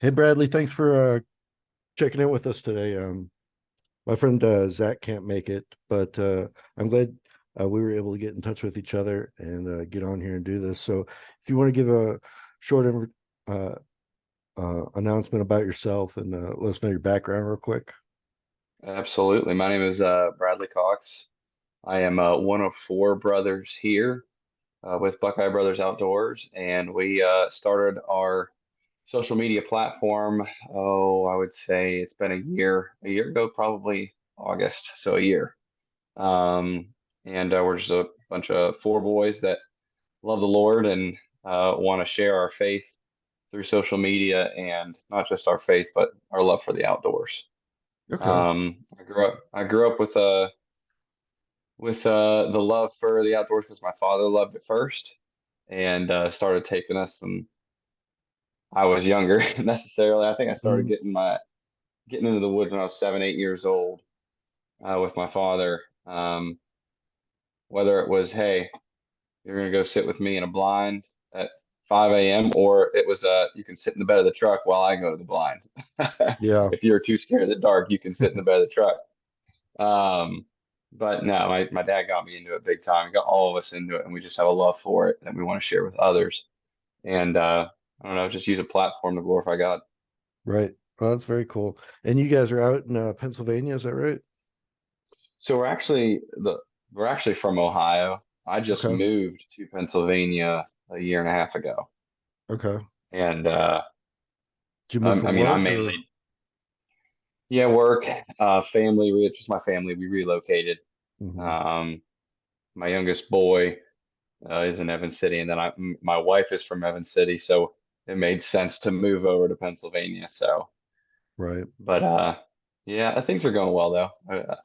Hey Bradley, thanks for checking in with us today. My friend Zach can't make it, but I'm glad we were able to get in touch with each other and get on here and do this. So, if you want to give a short uh, announcement about yourself and let us know your background real quick. Absolutely. My name is Bradley Cox. I am one of four brothers here with Buckeye Brothers Outdoors, and we started our social media platform. Oh, I would say it's been a year ago, probably August, so a year. Um, and we're just a bunch of four boys that love the Lord and want to share our faith through social media, and not just our faith, but our love for the outdoors. Okay, I grew up with the love for the outdoors because my father loved it first and started taking us when I was younger necessarily. I think I started mm, getting into the woods when I was 7, 8 years old with my father. Whether it was, hey, you're gonna go sit with me in a blind at 5 a.m. or it was you can sit in the bed of the truck while I go to the blind. yeah, If you're too scared of the dark, you can sit in the bed of the truck. Um, but no, my dad got me into it big time. He got all of us into it, and we just have a love for it that we want to share with others. And I don't know, just use a platform to glorify God. right. Well, that's very cool. And you guys are out in Pennsylvania, is that right? So we're actually from Ohio. I just Okay, moved to Pennsylvania a year and a half ago, okay. and Did you move for I mean, I'm work or? mainly work, family. It's just my family. We relocated. Mhm. Um, my youngest boy is in Evans City, and then my wife is from Evans City, so it made sense to move over to Pennsylvania. So, Right. but yeah, things are going well though.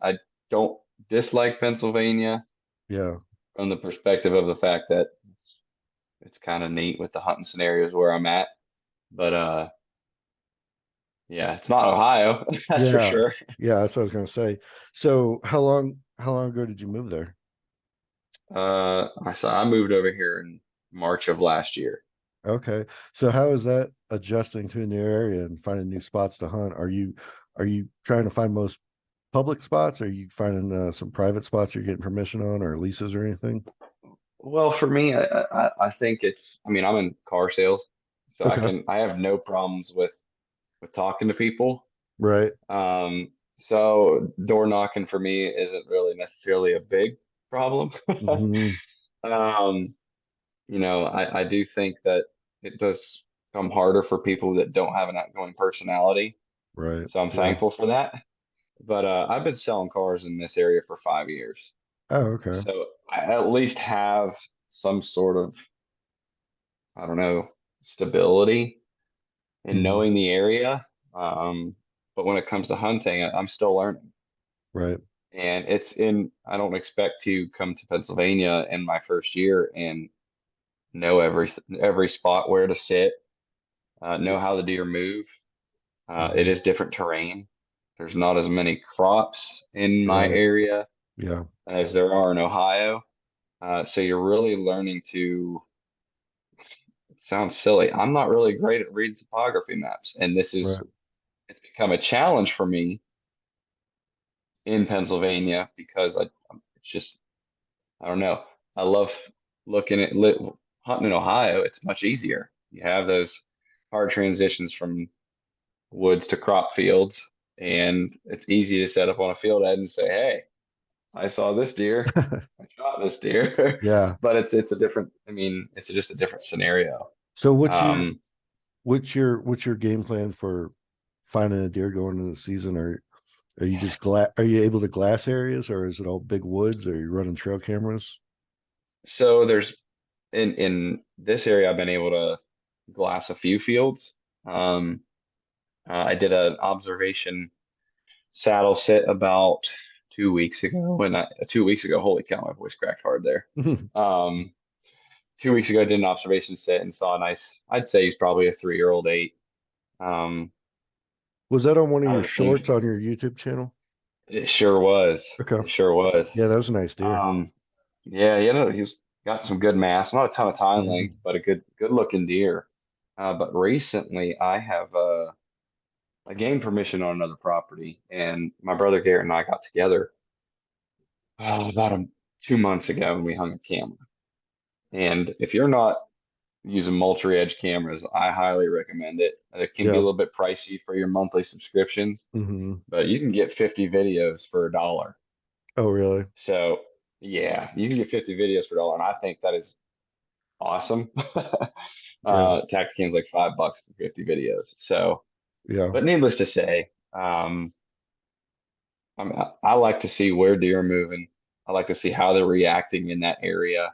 I don't dislike Pennsylvania Yeah. from the perspective of the fact that it's kind of neat with the hunting scenarios where I'm at, but yeah, it's not Ohio, that's for Yeah. sure. Yeah, that's what I was gonna say. So how long ago did you move there? I moved over here in March of last year. Okay. So how is that adjusting to a new area and finding new spots to hunt? Are you trying to find most public spots? Are you finding some private spots you're getting permission on or leases or anything? Well, for me, I think it's, I mean, I'm in car sales, so Okay. I have no problems with talking to people. Right. So door knocking for me isn't really necessarily a big problem. Hmm. Um, I do think that it does come harder for people that don't have an outgoing personality. Right. So I'm Yeah. thankful for that. But I've been selling cars in this area for 5 years. Oh, okay. So I at least have some sort of, I don't know, stability in Hmm. knowing the area. But when it comes to hunting, I'm still learning. Right. And I don't expect to come to Pennsylvania in my first year and know every spot where to sit, know how the deer move. It Hmm. is different terrain. There's not as many crops in my Right. area Yeah. as there are in Ohio. So you're really learning to, it sounds silly. I'm not really great at reading topography maps, and Right. it's become a challenge for me in Pennsylvania because it's just, I don't know. I love looking at hunting in Ohio. It's much easier. You have those hard transitions from woods to crop fields, and it's easy to set up on a field head and say, "Hey, I saw this deer. I shot this deer." Yeah. But it's a different. I mean, it's just a different scenario. So Um, what's your game plan for finding a deer going into the season? Or are you just are you able to glass areas or is it all big woods? Or are you running trail cameras? so there's in this area, I've been able to glass a few fields. Um, I did an observation saddle sit about 2 weeks ago. 2 weeks ago, holy cow, my voice cracked hard there. Um, 2 weeks ago, I did an observation sit and saw a nice, I'd say he's probably a 3-year-old eight. Um, Was that on one of I your was thinking, shorts on your YouTube channel? it sure was. Okay. It sure was. Yeah, that was a nice deer. Um, yeah, he's got some good mass, not a ton of time length, Mhm. but a good looking deer. But recently I gained permission on another property, and my brother Garrett and I got together about 2 months ago, and we hung a camera. And if you're not using multi-edge cameras, I highly recommend it. It can be a Yeah. little bit pricey for your monthly subscriptions, Hmm. but you can get 50 videos for $1. Oh, really? So yeah, you can get 50 videos for $1, and I think that is awesome. Yeah. Tacticam's like $5 for 50 videos. So, Yeah. but needless to say, I like to see where deer are moving. I like to see how they're reacting in that area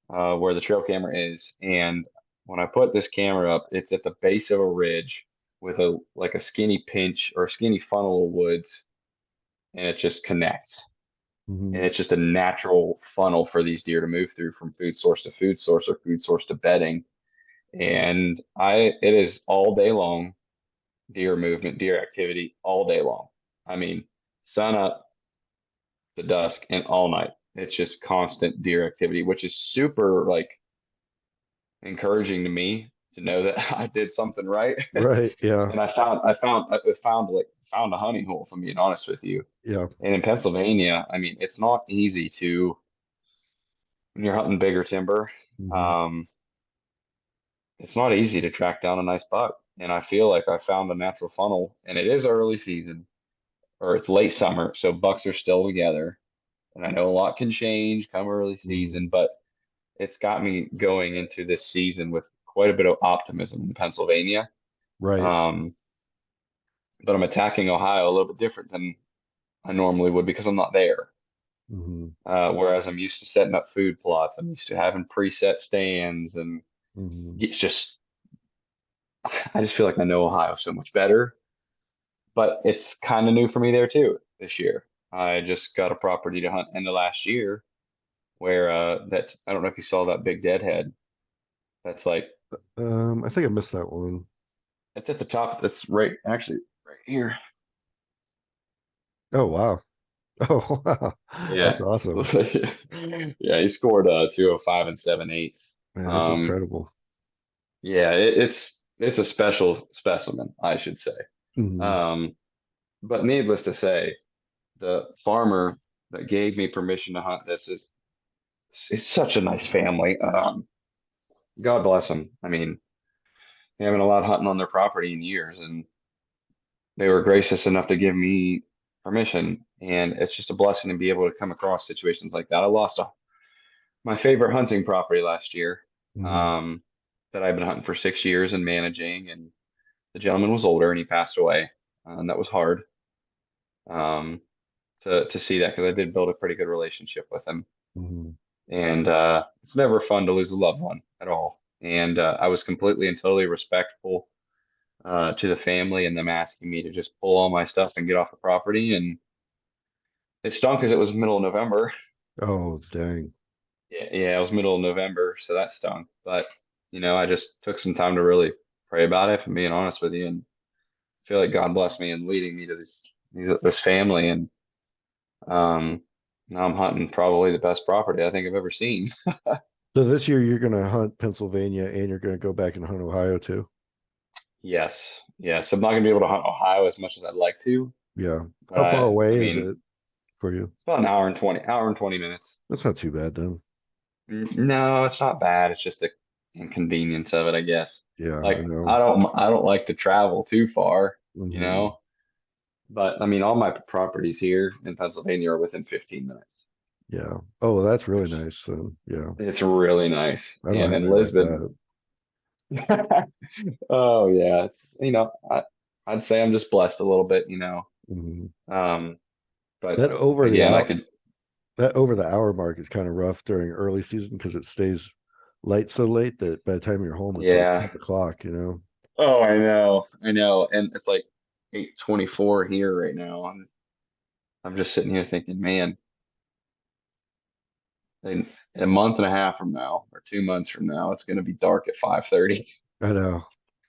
where the trail camera is. And when I put this camera up, it's at the base of a ridge with a like a skinny pinch or a skinny funnel of woods, and it just connects. And Hmm. it's just a natural funnel for these deer to move through from food source to food source or food source to bedding. And it is all day long deer movement, deer activity all day long. I mean, sun up to dusk and all night. It's just constant deer activity, which is super like encouraging to me to know that I did something right. Right. Yeah. And found a honey hole, if I'm being honest with you. Yeah. And in Pennsylvania, I mean, it's not easy to when you're hunting bigger timber. Hmm. Um, it's not easy to track down a nice buck. And I feel like I found a natural funnel, and it is early season or it's late summer, so bucks are still together. And I know a lot can change come early Hmm. season, but it's got me going into this season with quite a bit of optimism in Pennsylvania. Right. Um, but I'm attacking Ohio a little bit different than I normally would because I'm not there. Hmm. Whereas I'm used to setting up food plots, I'm used to having preset stands, and Hmm. it's just I just feel like I know Ohio so much better. But it's kind of new for me there too this year. I just got a property to hunt end of last year where that's I don't know if you saw that big deadhead. That's like I think I missed that one. it's at the top. That's right actually right here. Oh, wow. Oh, wow. That's Yeah. awesome. Yeah, he scored 205 and 7/8. Man, that's Um, incredible. yeah, it's a special specimen, I should say. Hmm. Um, but needless to say, the farmer that gave me permission to hunt this is such a nice family. God bless them. I mean, they haven't allowed hunting on their property in years, and they were gracious enough to give me permission. And it's just a blessing to be able to come across situations like that. My favorite hunting property last year, Hmm. um, that I've been hunting for 6 years and managing, and the gentleman was older and he passed away, and that was hard um, to see that because I did build a pretty good relationship with him. Hmm. And it's never fun to lose a loved one at all. And I was completely and totally respectful to the family and them asking me to just pull all my stuff and get off the property. And it stunk because it was middle of November. Oh, dang. Yeah, it was middle of November, so that stunk. But I just took some time to really pray about it, if I'm being honest with you, and feel like God blessed me in leading me to this family. And um, now I'm hunting probably the best property I think I've ever seen. So this year you're going to hunt Pennsylvania and you're going to go back and hunt Ohio too. Yes, yes. I'm not gonna be able to hunt Ohio as much as I'd like to, Yeah. but How far I away is mean, it for you? it's about an hour and 20 minutes. That's not too bad then. No, it's not bad. It's just the inconvenience of it, I guess. Yeah, I Like know. I don't like to travel too far, you Hmm. know. But I mean, all my properties here in Pennsylvania are within 15 minutes, Yeah. Oh, well, that's really which nice. Yeah. it's really nice. I don't And have in any like Lisbon, that. oh yeah, I'd say I'm just blessed a little bit, Hmm. Um, but That over the again, I out could, that over the hour mark is kind of rough during early season because it stays light so late that by the time you're home, it's like yeah. 10 o'clock, you know? Oh, I know, and it's like 8:24 here right now. I'm just sitting here thinking, man, in a month and a half from now, or 2 months from now, it's going to be dark at 5:30, I know.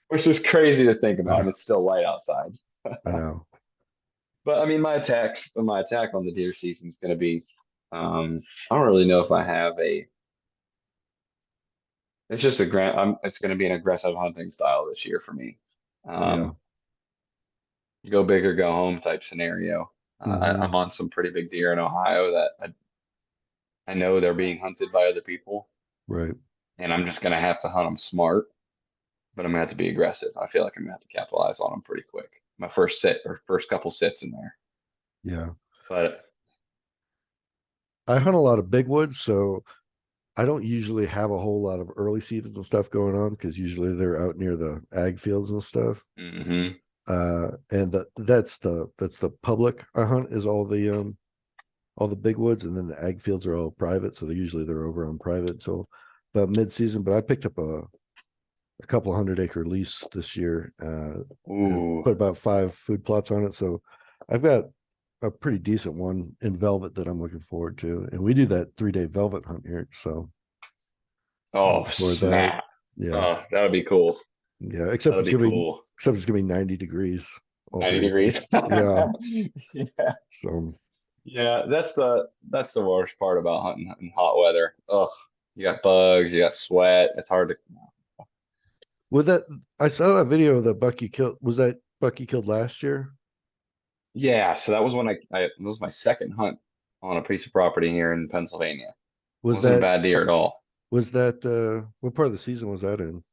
which is crazy to think I about, know. and it's still light outside. I know. But I mean, my attack on the deer season is going to be, I don't really know if I have it's just a grand. It's going to be an aggressive hunting style this year for me. Yeah. Um, Go big or go home type scenario. I'm Hmm. on some pretty big deer in Ohio that I know they're being hunted by other people, Right. and I'm just going to have to hunt them smart, but I'm going to have to be aggressive. I feel like I'm going to have to capitalize on them pretty quick. My first sit or first couple sits in there. Yeah. But I hunt a lot of big woods, so I don't usually have a whole lot of early seasons and stuff going on because usually they're out near the ag fields and stuff. hmm And that's the public I hunt is all the big woods, and then the ag fields are all private, so they're over on private until about mid season. But I picked up a couple 100 acre lease this year, and Ooh, put about 5 food plots on it. So I've got a pretty decent one in velvet that I'm looking forward to. And we do that 3 day velvet hunt here. So I'm oh looking forward to that. snap! Yeah. Oh, that would be cool. Yeah. That'll be cool. Except it's gonna be 90 degrees all 90 3 days. degrees. Yeah. Yeah. So Yeah, that's the worst part about hunting in hot weather. Ugh, you got bugs, you got sweat. It's hard to. with that, I saw that video of the buck you killed. Was that buck you killed last year? Yeah, so that was when it was my second hunt on a piece of property here in Pennsylvania. Was Wasn't a that bad deer at all. what part of the season was that in?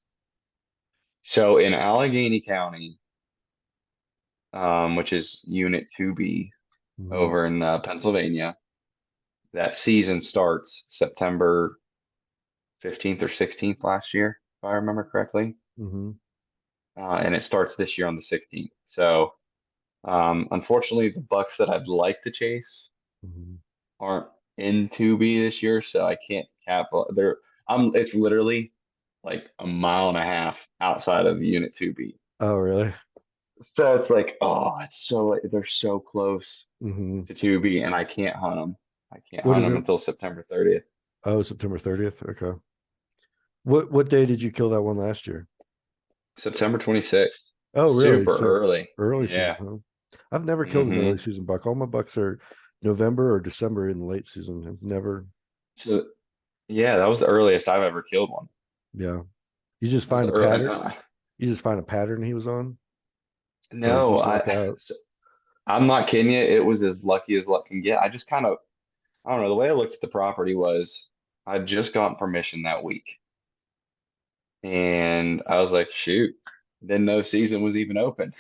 So in Allegheny County, which is Unit 2B Hmm. over in Pennsylvania, that season starts September 15th or 16th last year, if I remember correctly. Hmm. And it starts this year on the 16th. So unfortunately, the bucks that I'd like to chase Hmm. aren't in 2B this year, so I can't cap. It's literally like a mile and a half outside of Unit 2B. Oh, really? So it's like, oh, they're so close Hmm. to 2B, and I can't hunt them. I can't What hunt is them it? until September 30th. Oh, September 30th. Okay. What day did you kill that one last year? September 26th. Oh, really? Super So early. early season, Yeah. huh? I've never killed an early hmm season buck. All my bucks are November or December in the late season. I've never, So yeah, that was the earliest I've ever killed one. yeah. You just That was find the a early. pattern. You just find a pattern he was on, or No, just luck out. I'm not kidding you. It was as lucky as luck can get. I just kind of, I don't know. The way I looked at the property was I'd just gotten permission that week. And I was like, shoot, didn't know season was even open.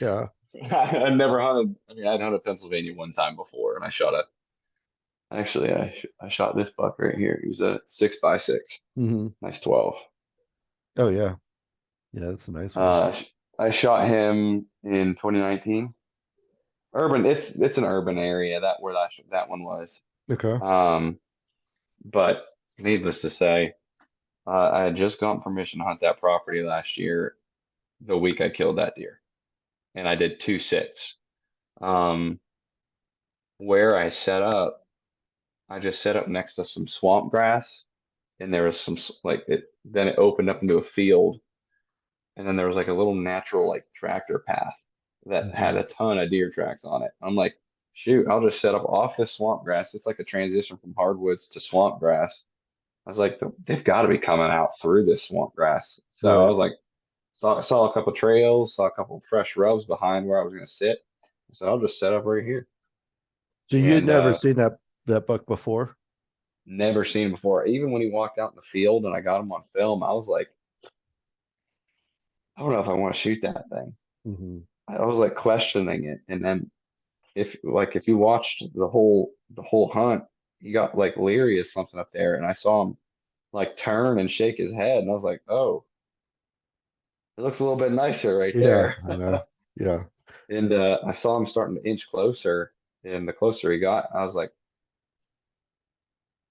Yeah. I'd never hunted. I mean, I'd hunted Pennsylvania one time before, and I shot this buck right here. He was a 6x6, Hmm. nice 12. Oh, yeah. Yeah, that's a nice one. Uh, I shot him in 2019. Urban, it's an urban area where that one was. Okay. Um, but needless to say, I had just gotten permission to hunt that property last year, the week I killed that deer, and I did 2 sits. Um, where I set up, I just set up next to some swamp grass, and there was like it. Then it opened up into a field, and then there was like a little natural like tractor path that had Hmm. a ton of deer tracks on it. I'm like, shoot, I'll just set up off this swamp grass. It's like a transition from hardwoods to swamp grass. I was like, they've got to be coming out through this swamp grass. So I Right. was like, saw a couple trails, saw a couple fresh rubs behind where I was going to sit. So I'll just set up right here. So you had And never seen that buck before? never seen him before. Even when he walked out in the field and I got him on film, I was like, I don't know if I want to shoot that thing. Hmm. I was like questioning it. And then if you watched the whole hunt, he got like leery of something up there, and I saw him like turn and shake his head, and I was like, oh, it looks a little bit nicer right Yeah, there. I know. Yeah. And I saw him starting to inch closer, and the closer he got, I was like,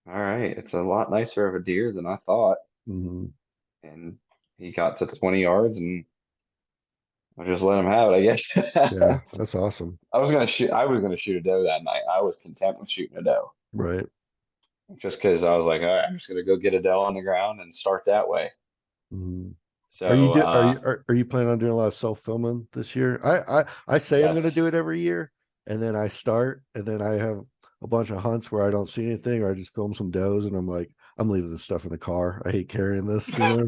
all right, it's a lot nicer of a deer than I thought. Hmm. And he got to 20 yards, and I just let him have it, I guess. Yeah, that's awesome. I was gonna shoot a doe that night. I was content with shooting a doe. Right. Just because I was like, all right, I'm just gonna go get a doe on the ground and start that way. Mhm. So Are you planning on doing a lot of self filming this year? I say I'm going to do yes, it every year, and then I start, and then I have a bunch of hunts where I don't see anything, or I just film some does, and I'm like, I'm leaving this stuff in the car. I hate carrying this, you know.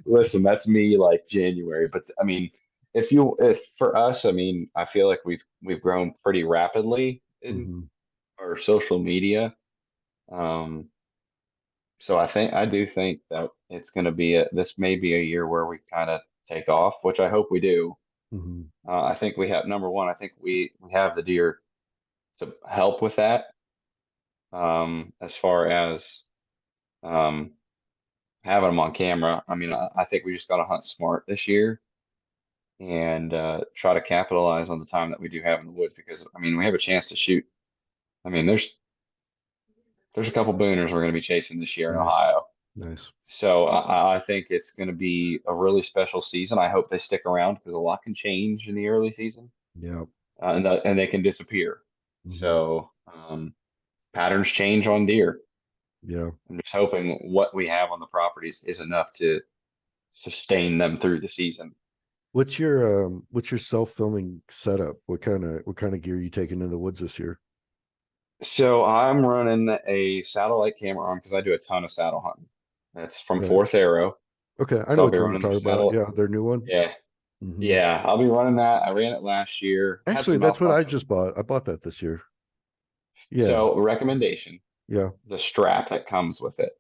Listen, that's me like January, but I mean, if for us, I mean, I feel like we've grown pretty rapidly in Hmm. our social media. Um, so I do think that it's going to be this may be a year where we kind of take off, which I hope we do. Hmm. I think we have number one, I think we have the deer to help with that. As far as um having them on camera, I mean, I think we just got to hunt smart this year and try to capitalize on the time that we do have in the woods because I mean we have a chance to shoot. I mean there's a couple booners we're going to be chasing this year in Nice. Ohio. Nice. So I think it's going to be a really special season. I hope they stick around because a lot can change in the early season, Yeah. and they can disappear. Hmm. So patterns change on deer. Yeah. I'm just hoping what we have on the properties is enough to sustain them through the season. What's your self-filming setup? What kind of gear are you taking in the woods this year? So I'm running a satellite camera on because I do a ton of saddle hunting. That's from Right. Fourth Arrow. Okay, I So know I'll be which one you're running their talking about. saddle. Yeah, their new one. Yeah. Hmm. Yeah. I'll be running that. I ran it last year. Had Actually, some that's what I malfunctions. just bought. I bought that this year. Yeah. So recommendation, Yeah. the strap that comes with it.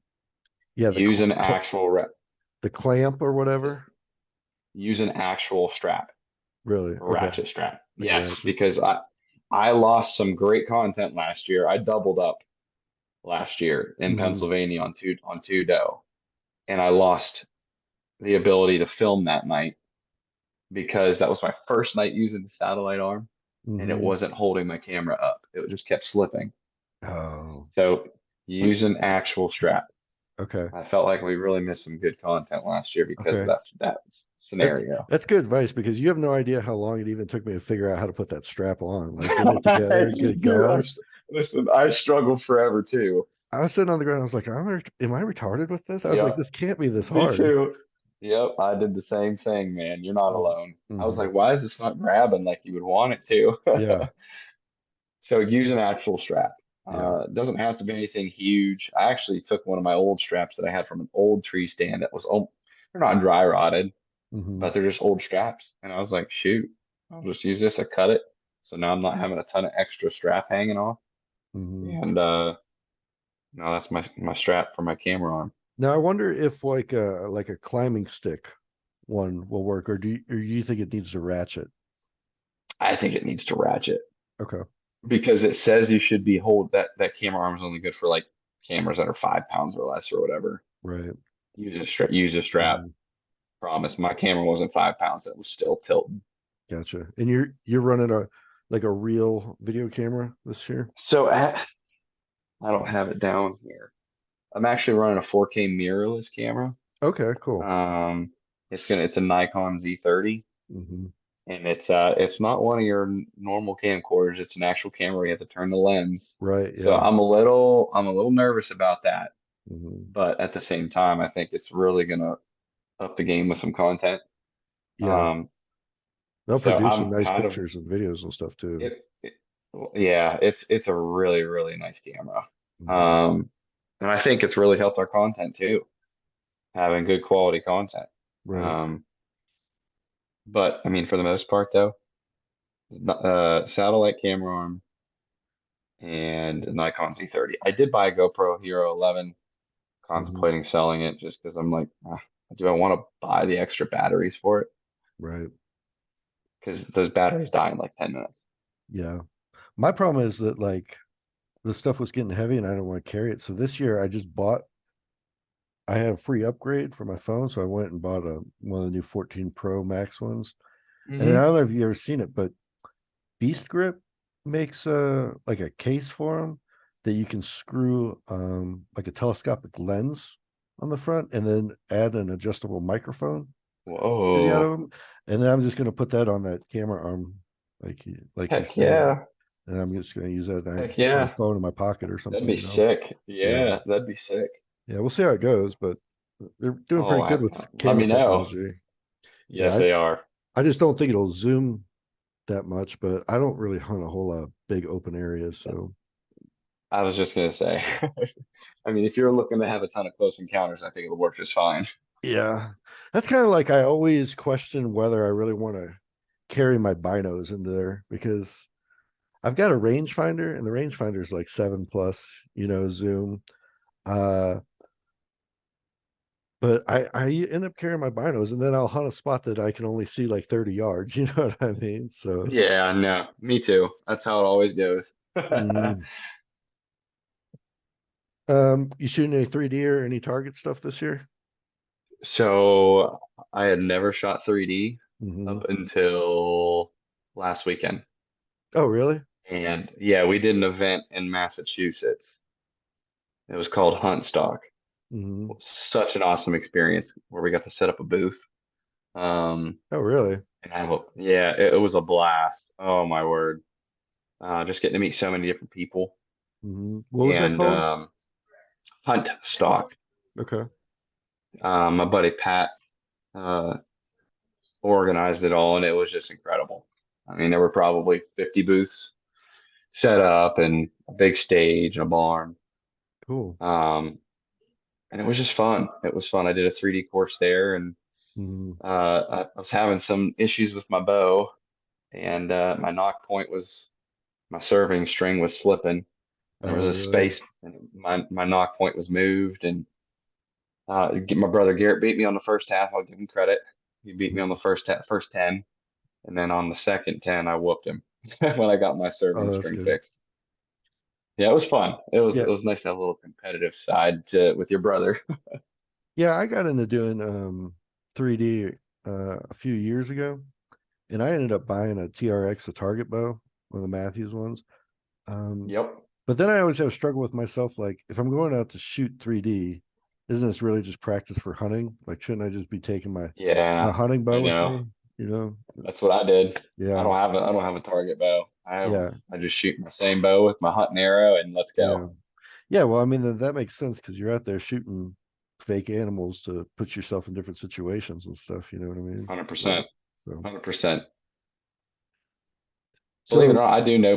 Yeah, Use an actual rep. the clamp or Just whatever. use an actual strap, Really? a Okay. ratchet strap. Like a Yes, ratchet. because I lost some great content last year. I doubled up last year in Hmm. Pennsylvania on two doe, and I lost the ability to film that night because that was my first night using the satellite arm, and it Hmm. wasn't holding my camera up. It just kept slipping. Oh. So use an actual strap. Okay. I felt like we really missed some good content last year because of Okay. that That's scenario. that's good advice because you have no idea how long it even took me to figure out how to put that strap on, like get it together, get it Dude, going. listen, I struggled forever too. I was sitting on the ground. I was like, am I retarded with this? I was like, Yeah, this can't be this me hard. too. Yep, I did the same thing, man. You're not alone. I was Mm-hmm. like, why is this not grabbing like you would want it to? Yeah. So use an actual strap. Yeah. Doesn't have to be anything huge. I actually took one of my old straps that I had from an old tree stand that was they're not dry rotted, Hmm. but they're just old straps. And I was like, shoot, I'll just use this. I cut it. So now I'm not having a ton of extra strap hanging off. Hmm. And no, that's my strap for my camera arm. Now I wonder if like a climbing stick one will work, or do you think it needs a ratchet? I think it needs to ratchet Okay. because it says you should be hold that camera arm is only good for like cameras that are 5 pounds or less or whatever. Right. Use a strap. Hmm. Promise. My camera wasn't 5 pounds. It was still tilting. Gotcha. And you're running a real video camera this year? So I don't have it down here. I'm actually running a 4K mirrorless camera. Okay, cool. Um, it's a Nikon Z30, Hmm. and it's not one of your normal camcorders. It's an actual camera. You have to turn the lens. Right. So Yeah. I'm a little nervous about that, Hmm. but at the same time, I think it's really gonna up the game with some content. Yeah. Um, They'll so produce some I'm nice kind of pictures and videos and stuff too. it well, yeah, it's a really nice camera. Hmm. Um, and I think it's really helped our content too, having good quality content. Right. Um, but I mean, for the most part though, satellite camera arm and Nikon Z30. I did buy a GoPro Hero 11, Hmm. contemplating selling it just because I'm like, do I want to buy the extra batteries for it? Right. Because those batteries die in like 10 minutes. Yeah. My problem is that like the stuff was getting heavy and I don't want to carry it. So this year I had a free upgrade for my phone. So I went and bought one of the new 14 Pro Max ones. And then I Hmm. don't know if you've ever seen it, but Beast Grip makes like a case for them that you can screw like a telescopic lens on the front and then add an adjustable microphone to the out of Whoa. them. And then I'm just gonna put that on that camera arm, like you Heck said. yeah. And I'm just gonna use that. And I can Heck just put a yeah. phone in my pocket or That'd something, be you know. sick. Yeah. Yeah, that'd be sick. Yeah, we'll see how it goes, but they're doing Oh, pretty good with let camera me know. technology. Yes, Yeah, they are. I just don't think it'll zoom that much, but I don't really hunt a whole lot of big open areas. So I was just gonna say, I mean, if you're looking to have a ton of close encounters, I think it'll work just fine. Yeah. That's kind of like I always question whether I really want to carry my binos into there because I've got a rangefinder and the rangefinder is like 7 plus, zoom. Uh, but I end up carrying my binos and then I'll hunt a spot that I can only see like 30 yards. You know what I mean? So, Yeah, no, me too. That's how it always goes. mhm. You shooting any 3D or any target stuff this year? So I had never shot 3D Hmm. up until last weekend. Oh, really? And yeah, we did an event in Massachusetts. It was called Hunt Stock. Hmm. Such an awesome experience where we got to set up a booth. Um, Oh, really? and have yeah, it was a blast. Oh my word. Just getting to meet so many different people What was that and called? Hunt Stock. Okay. My buddy Pat uh, organized it all, and it was just incredible. I mean, there were probably 50 booths set up and a big stage and a barn. Cool. Um, and it was just fun. It was fun. I did a 3D course there, and Hmm. I was having some issues with my bow, and my nock point was my serving string was slipping. There was Oh, a really? space, and my nock point was moved, and my brother Garrett beat me on the first half. I'll give him credit. He beat me on the first 10, and then on the second 10, I whooped him when I got my serving Oh, that's string good. fixed. Yeah, it was fun. It Yeah. was nice to have a little competitive side to with your brother. Yeah, I got into doing 3D a few years ago, and I ended up buying a TRX, a target bow, one of the Matthews ones. Um, Yep. but then I always have a struggle with myself, like if I'm going out to shoot 3D, isn't this really just practice for hunting? Like, shouldn't I just be taking my Yeah, hunting I bow with know. me? You know? That's what I did. Yeah, I don't have a target bow. yeah, I just shoot my same bow with my hunting arrow and let's yeah, go. yeah. Well, I mean that makes sense because you're out there shooting fake animals to put yourself in different situations and stuff. You know what I mean? So, 100%. so, 100%. Believe it or so, not, I do know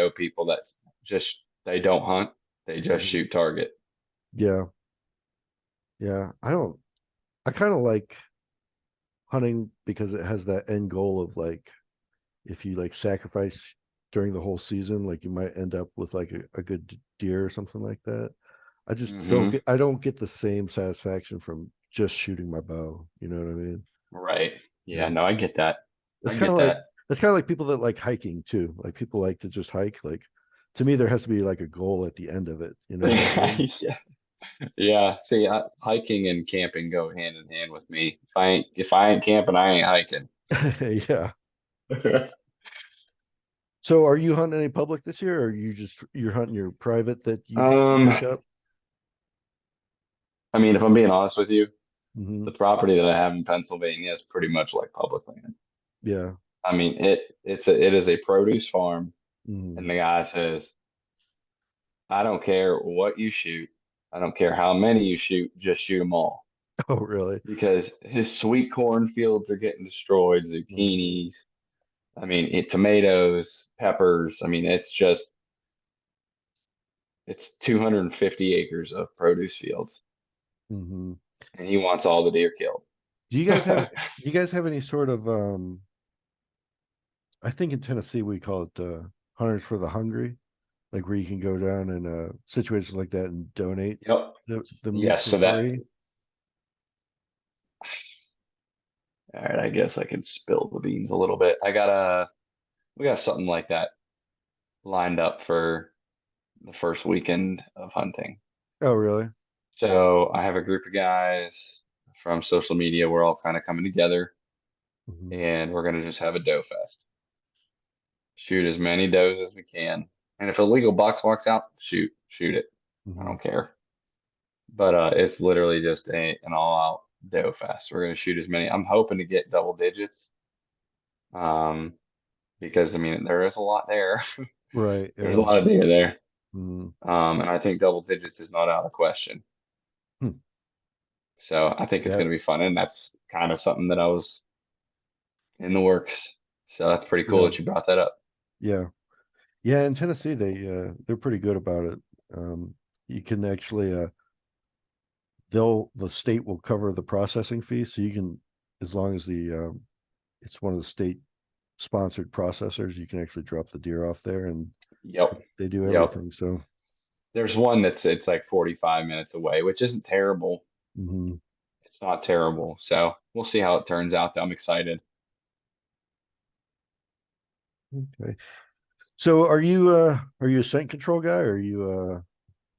people that just they don't hunt. They just mhm. shoot target. Yeah, yeah. I kind of like hunting because it has that end goal of like if you like sacrifice during the whole season, like you might end up with like a good deer or something like that. Hmm. I don't get the same satisfaction from just shooting my bow. You know what I mean? Right. Yeah. Yeah, no, I get that. I It's kind get of like that. it's kind of like people that like hiking too. Like people like to just hike. Like to me, there has to be like a goal at the end of it. You know what I mean? Yeah. Yeah. See, hiking and camping go hand in hand with me. If I ain't camping, I ain't hiking. Yeah. So are you hunting any public this year or you're hunting your private that you Um, pick up? I mean, if I'm being honest with you, Hmm. the property that I have in Pennsylvania is pretty much like public land. Yeah. I mean, it is a produce farm, and Hmm. the guy says, I don't care what you shoot. I don't care how many you shoot, just shoot them all. Oh, really? Because his sweet corn fields are getting destroyed, Hmm. zucchinis, I mean, tomatoes, peppers. I mean, it's 250 acres of produce fields, Hmm. and he wants all the deer killed. Do you guys have any sort of I think in Tennessee we call it hunters for the hungry, like where you can go down in situations like that and donate Yep. the meat Yes. for So that. free. All right. I guess I can spill the beans a little bit. We got something like that lined up for the first weekend of hunting. Oh, really? So I have a group of guys from social media. We're all kind of coming together, Hmm. and we're gonna just have a doe fest. Shoot as many does as we can. And if a legal box walks out, shoot it. I Hmm. don't care. But it's literally just an all-out doe fest. We're gonna shoot as many. I'm hoping to get double digits. Um, because I mean there is a lot there. Right. There's a Yeah. lot of deer there. Mm. And I think double digits is not out of question. Hmm. So I think it's Yeah. gonna be fun, and that's kind of something that I was in the works. So that's pretty cool Yeah. that you brought that up. Yeah. Yeah, in Tennessee they're pretty good about it. You can actually the state will cover the processing fee, so you can, as long as the it's one of the state sponsored processors, you can actually drop the deer off there, and Yep. they do Yep. everything. So There's one that's it's like 45 minutes away, which isn't terrible. mhm. It's not terrible. So we'll see how it turns out. I'm excited. Okay. So are you a scent control guy, or are you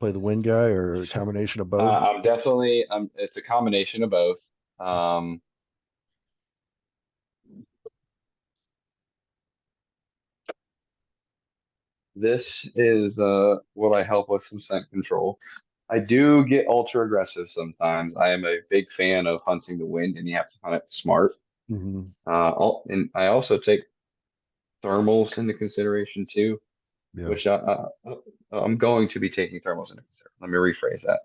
play the wind guy, or a combination of both? I'm definitely it's a combination of both. Um, this is what I help with some scent control. I do get ultra aggressive sometimes. I am a big fan of hunting the wind, and you have to hunt it smart. Hmm. And I also take thermals into consideration too, Yeah. which I'm going to be taking thermals into consideration. Let me rephrase that.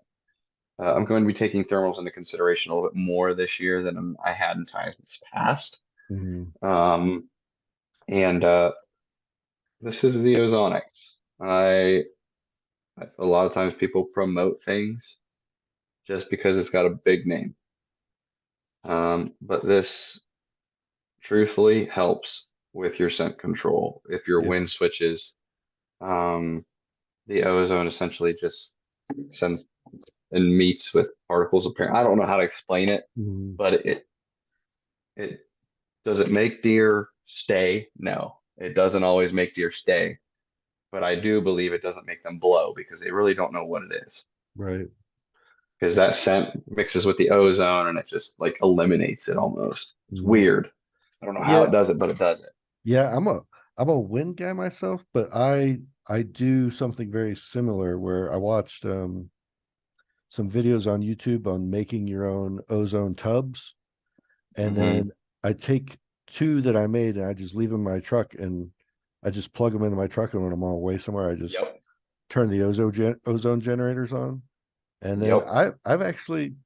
I'm going to be taking thermals into consideration a little bit more this year than I had in times past. Hmm. Um, and this is the ozonics. A lot of times people promote things just because it's got a big name. But this truthfully helps with your scent control. If your Yeah. wind switches, um, the ozone essentially just sends and meets with particles of parent. I don't know how to explain it, Hmm. but it does it make deer stay? No, it doesn't always make deer stay, but I do believe it doesn't make them blow because they really don't know what it is. Right. Because that scent mixes with the ozone and it just like eliminates it almost. It's Hmm. weird. I don't know how Yeah. it does it, but it does it. Yeah. I'm a wind guy myself, but I do something very similar where I watched some videos on YouTube on making your own ozone tubs, and Hmm. then I take two that I made and I just leave them in my truck, and I just plug them into my truck, and when I'm on away somewhere, I just Yep. turn the ozone generators on, and then Yep. I've actually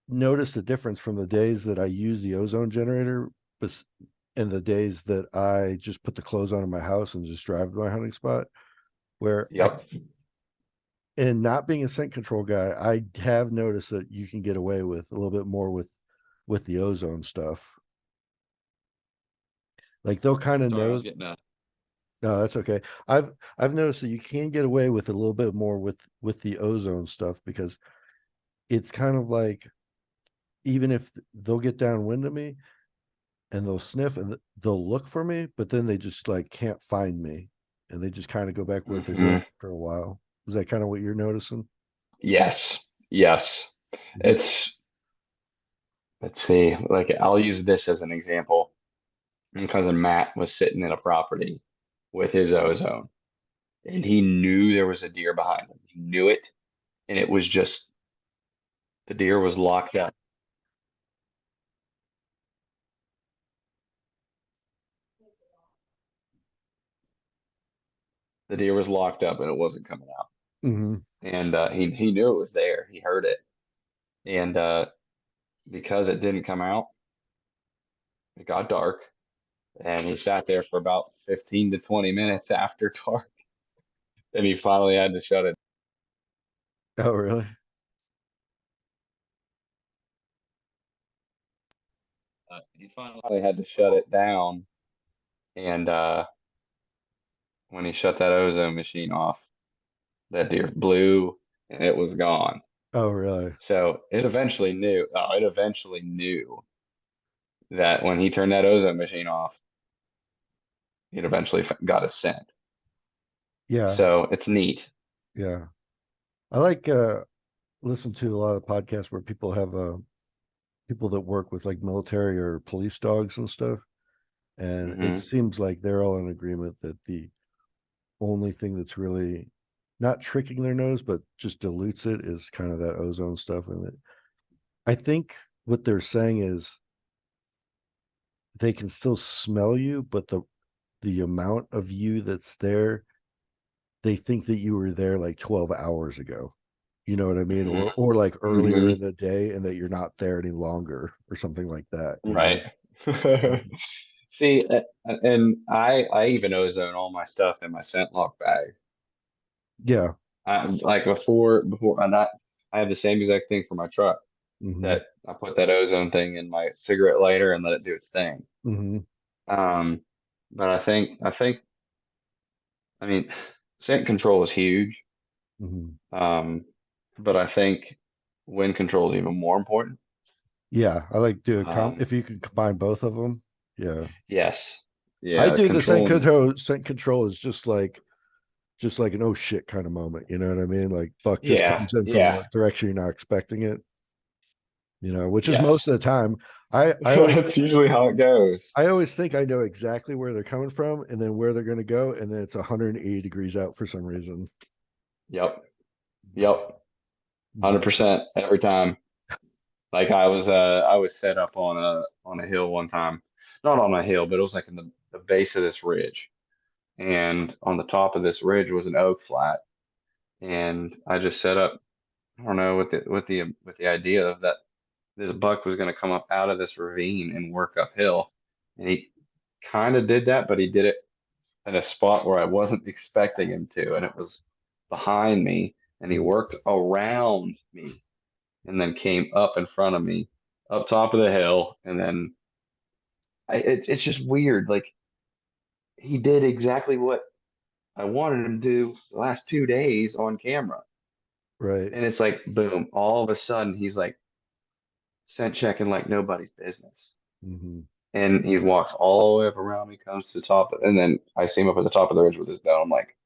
noticed a difference from the days that I use the ozone generator, and the days that I just put the clothes on in my house and just drive to my hunting spot. Where I Yep. And not being a scent control guy, I have noticed that you can get away with a little bit more with the ozone stuff. Like they'll kind of Sorry, I know. was getting a. No, that's okay. I've noticed that you can get away with a little bit more with the ozone stuff, because it's kind of like, even if they'll get downwind of me and they'll sniff and they'll look for me, but then they just like can't find me, and they just kind of go back what they're doing Mhm. for a while. Is that kind of what you're noticing? Yes. Yes. Mhm. It's, let's see, like I'll use this as an example. My cousin Matt was sitting in a property with his ozone and he knew there was a deer behind him. He knew it. And it was just the deer was locked up. The deer was locked up and it wasn't coming out. Mhm. And he knew it was there. He heard it. And because it didn't come out, it got dark. And he sat there for about 15 to 20 minutes after dark. And he finally had to shut it. Oh, really? He finally had to shut it down. And when he shut that ozone machine off, that deer blew and it was gone. Oh, really? So it eventually knew. It eventually knew that when he turned that ozone machine off, it eventually got a scent. Yeah. So it's neat. Yeah. I like listen to a lot of podcasts where people have people that work with like military or police dogs and stuff. And it Hmm. seems like they're all in agreement that the only thing that's really not tricking their nose, but just dilutes it, is kind of that ozone stuff. And I think what they're saying is they can still smell you, but the amount of you that's there, they think that you were there like 12 hours ago. You know what I mean? Hmm. Or like earlier Hmm. in the day, and that you're not there any longer or something like that, you know? Right. See, and I even ozone all my stuff in my scent lock bag. Yeah. Like before, I have the same exact thing for my truck. Hmm. That I put that ozone thing in my cigarette lighter and let it do its thing. Hmm. Um, but I mean, scent control is huge. Hmm. Um, but I think wind control is even more important. Yeah. I like to Um, if you can combine both of them. Yeah. yes, I yeah, do the scent controlling, control. Scent control is just like an oh shit kind of moment. You know what I mean? Like Buck just yeah, comes in from yeah, a direction you're not expecting it. Which is most yes. of the time. I always That's usually how it goes. I always think I know exactly where they're coming from and then where they're going to go, and then it's 180 degrees out for some reason. Yep, yep, Mhm. 100% every time. Like I was set up on a hill one time, not on a hill, but it was like in the base of this ridge, and on the top of this ridge was an oak flat, and I just set up. I don't know with the idea of that this buck was going to come up out of this ravine and work uphill, and he kind of did that, but he did it at a spot where I wasn't expecting him to, and it was behind me, and he worked around me and then came up in front of me, up top of the hill, and then it's just weird. Like he did exactly what I wanted him to do the last 2 days on camera, Right. and it's like boom, all of a sudden he's like scent checking like nobody's business. Hmm. And he walks all the way up around me, comes to the top, and then I see him up at the top of the ridge with his bow. I'm like,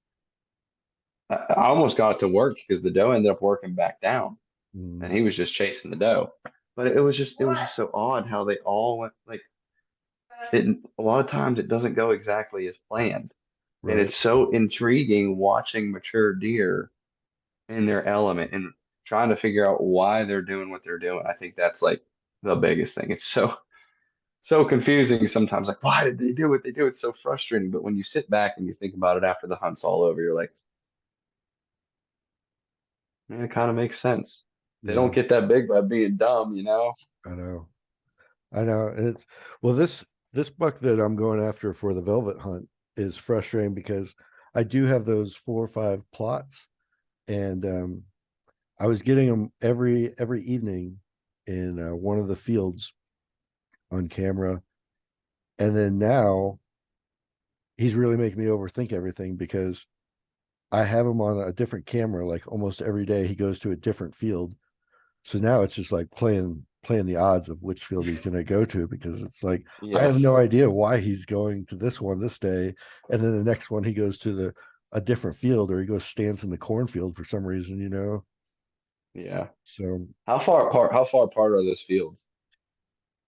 I almost got it to work because the doe ended up working back down, Hmm. and he was just chasing the doe. But it was just so odd how they all went like it. A lot of times it doesn't go exactly as planned, and Right. it's so intriguing watching mature deer in their element and trying to figure out why they're doing what they're doing. I think that's like the biggest thing. It's so confusing sometimes. Like, why did they do what they do? It's so frustrating. But when you sit back and you think about it after the hunt's all over, you're like, man, it kind of makes sense. They don't Yeah. get that big by being dumb, you know? I know. I know. It's well, this buck that I'm going after for the velvet hunt is frustrating because I do have those 4 or 5 plots, and I was getting them every evening in one of the fields on camera, and then now he's really making me overthink everything because I have him on a different camera like almost every day. He goes to a different field, so now it's just like playing the odds of which field he's going to go to because it's like I have Yes. no idea why he's going to this one this day, and then the next one he goes to the a different field or he goes stands in the cornfield for some reason. Yeah. So How far apart are those fields?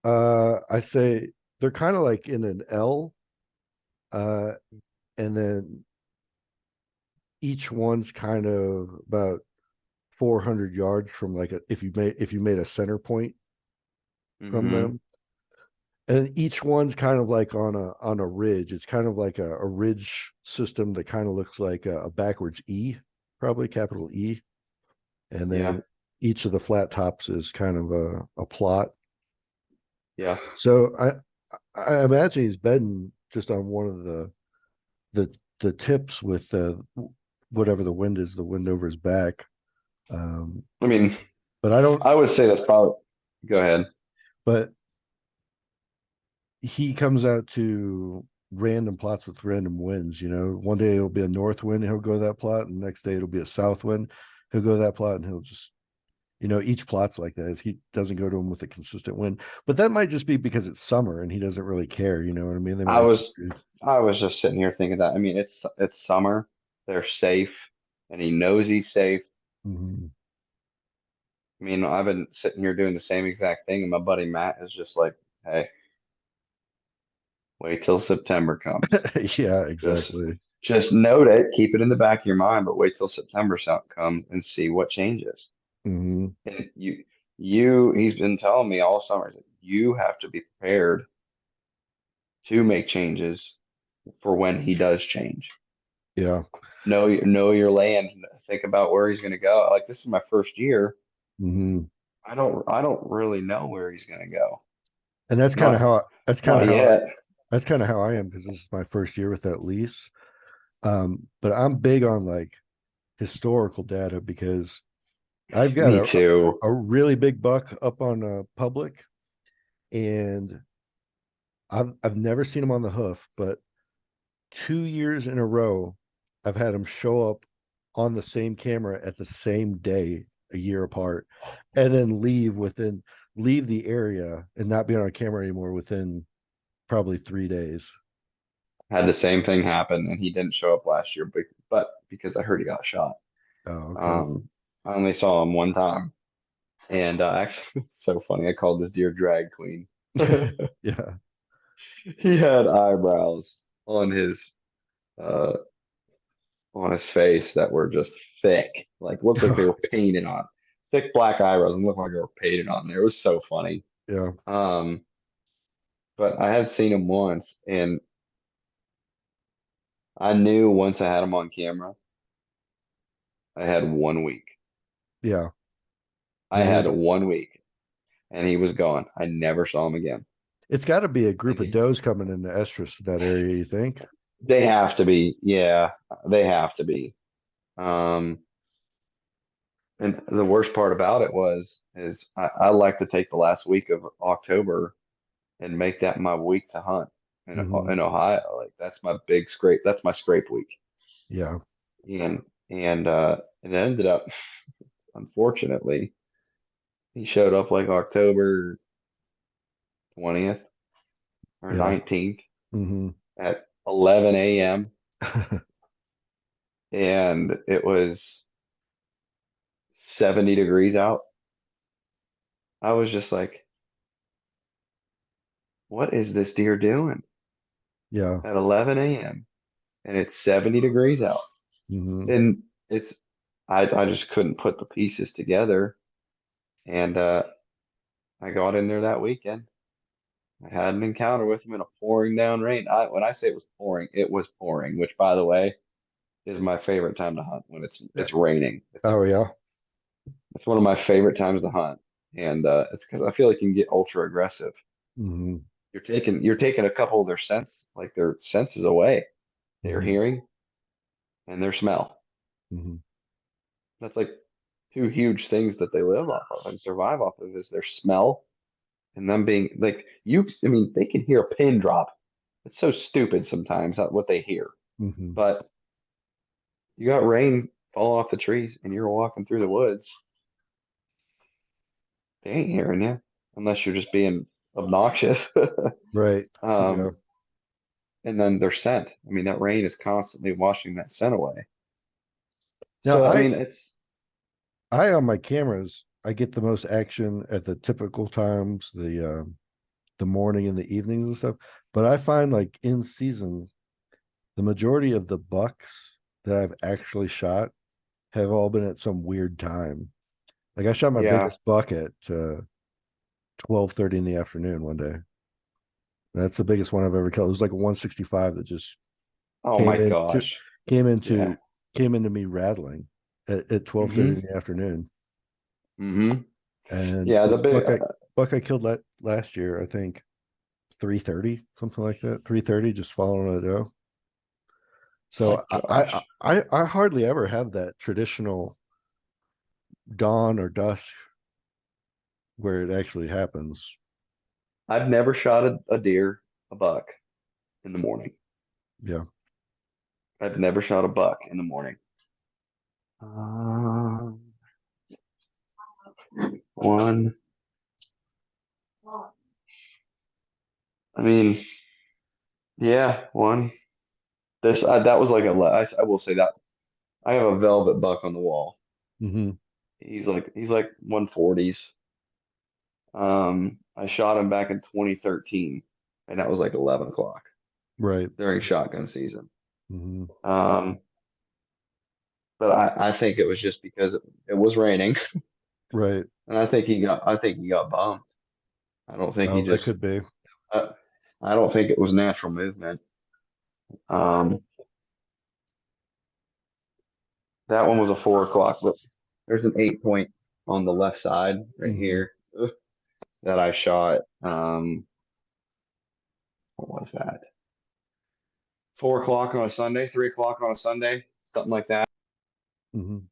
I say they're kind of like in an L, uh, and then each one's kind of about 400 yards from like if you made a center point from Mm-hmm. them, and each one's kind of like on a ridge. It's kind of like a ridge system that kind of looks like a backwards E, probably capital E, and Yeah. then each of the flat tops is kind of a plot. Yeah. So I imagine he's bedding just on one of the the tips with whatever the wind is, the wind over his back. Um, I mean, but I don't. I would say that's probably, go ahead. But he comes out to random plots with random winds. One day it'll be a north wind, he'll go that plot, and the next day it'll be a south wind, he'll go that plot, and he'll just each plot's like that. If he doesn't go to him with a consistent wind, but that might just be because it's summer and he doesn't really care. You know what I mean? They I might. was I was just sitting here thinking that. I mean, it's summer. They're safe, and he knows he's safe. Mhm. I mean, I've been sitting here doing the same exact thing, and my buddy Matt is just like, "Hey, wait till September comes. Yeah, Just exactly. just note it, keep it in the back of your mind, but wait till comes and see what changes." Hmm. And he's been telling me all summer, he's like, you have to be prepared to make changes for when he does change. Yeah. Know your land. Think about where he's going to go. Like this is my first year. Hmm. I don't really know where he's going to go. And that's kind of Not how not yet. That's kind of how I am because this is my first year with that lease. But I'm big on like historical data because I've got Me too. a really big buck up on public, and I've never seen him on the hoof, but 2 years in a row, I've had him show up on the same camera at the same day, a year apart, and then leave the area and not be on camera anymore within probably 3 days. Had the same thing happen, and he didn't show up last year, but because I heard he got shot. Oh, okay. Um, I only saw him one time, and actually, it's so funny. I called this deer drag queen. Yeah. He had eyebrows uh on his face that were just thick, like looked like they were painted on. Thick black eyebrows and looked like they were painted on there. It was so funny. Yeah. Um, but I had seen him once, and I knew once I had him on camera, I had 1 week. Yeah. I Then he had was, 1 week, and he was gone. I never saw him again. it's got to be a group And of does coming into estrus in that area, you think? they have to be, yeah, they have to be. Um, and the worst part about it is I like to take the last week of October and make that my week to hunt Hmm. in Ohio. Like that's my big scrape. That's my scrape week. Yeah. And it ended up, unfortunately, he showed up like October 20th or Yeah. 19th Hmm. at 11 a.m. and it was 70 degrees out. I was just like, what is this deer doing Yeah. at 11 a.m. and it's 70 degrees out? Hmm. And it's I just couldn't put the pieces together. And I got in there that weekend. I had an encounter with him in a pouring down rain. When I say it was pouring, which by the way is my favorite time to hunt when Yeah. it's raining. Oh, yeah. It's one of my favorite times to hunt, and it's because I feel like you can get ultra aggressive. Hmm. You're taking a couple of their their senses away. Their Hmm. hearing and their smell. Hmm. That's like two huge things that they live off of and survive off of is their smell and them being like I mean, they can hear a pin drop. It's so stupid sometimes what they hear. Hmm. But you got rain fall off the trees and you're walking through the woods. They ain't hearing you unless you're just being obnoxious. Right. Yeah. Um, and then their scent. I mean, that rain is constantly washing that scent away. Now, So, I mean, it's, I on my cameras, I get the most action at the typical times, the morning and the evenings and stuff. But I find like in season, the majority of the bucks that I've actually shot have all been at some weird time. Like I shot my yeah. biggest buck at 12:30 in the afternoon one day. That's the biggest one I've ever killed. It was like a 165 that just Oh came my into gosh. came Yeah. into came into me rattling at 12:30 Hmm. in the afternoon. Hmm. And Yeah. this buck I killed last year, I think 3:30, something like that. 3:30, just following a doe. My So gosh. I hardly ever have that traditional dawn or dusk where it actually happens. I've never shot a deer, a buck in the morning. Yeah. I've never shot a buck in the morning. Um, one. I mean, yeah, one. That was like I will say that I have a velvet buck on the wall. Hmm. He's like 140s. I shot him back in 2013, and that was like 11 o'clock Right. during shotgun season. Hmm. Um, but I think it was just because it was raining, Right. and I think he got bummed. I don't think he Oh, that just could be. I, I don't think it was natural movement. Um, that one was a 4 o'clock, but there's an 8 point on the left side right Hmm. here that I shot. what was that? 4 o'clock on a Sunday, 3 o'clock on a Sunday, something like that. Mhm.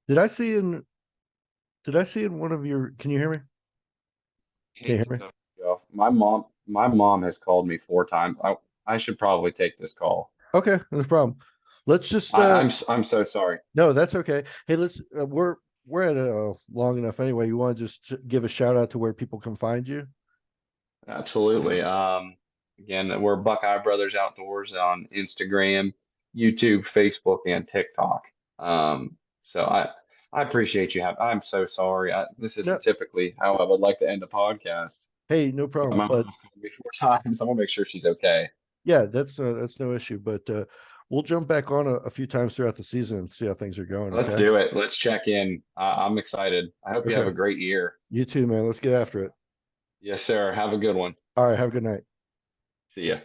Did I see in did I see in one of your can you hear me? Can you Hate to hear me? cut you off. My mom has called me 4 times. I should probably take this call. Okay, no problem. Let's just I'm so sorry. no, that's okay. Hey, let's we're at long enough anyway. You want to just give a shout out to where people can find you? Absolutely. Again, we're Buckeye Brothers Outdoors on Instagram, YouTube, Facebook, and TikTok. So I appreciate you I'm so sorry. This No, isn't typically how I would like to end a podcast. hey, no But problem. my But mom's called me 4 times. I want to make sure she's okay. yeah, that's no issue. But we'll jump back on a few times throughout the season and see how things are going. Let's Okay. do it. Let's check in. I'm excited. I hope you have Okay. a great year. You too, man. Let's get after it. Yes, sir. Have a good one. All right. Have a good night. See ya.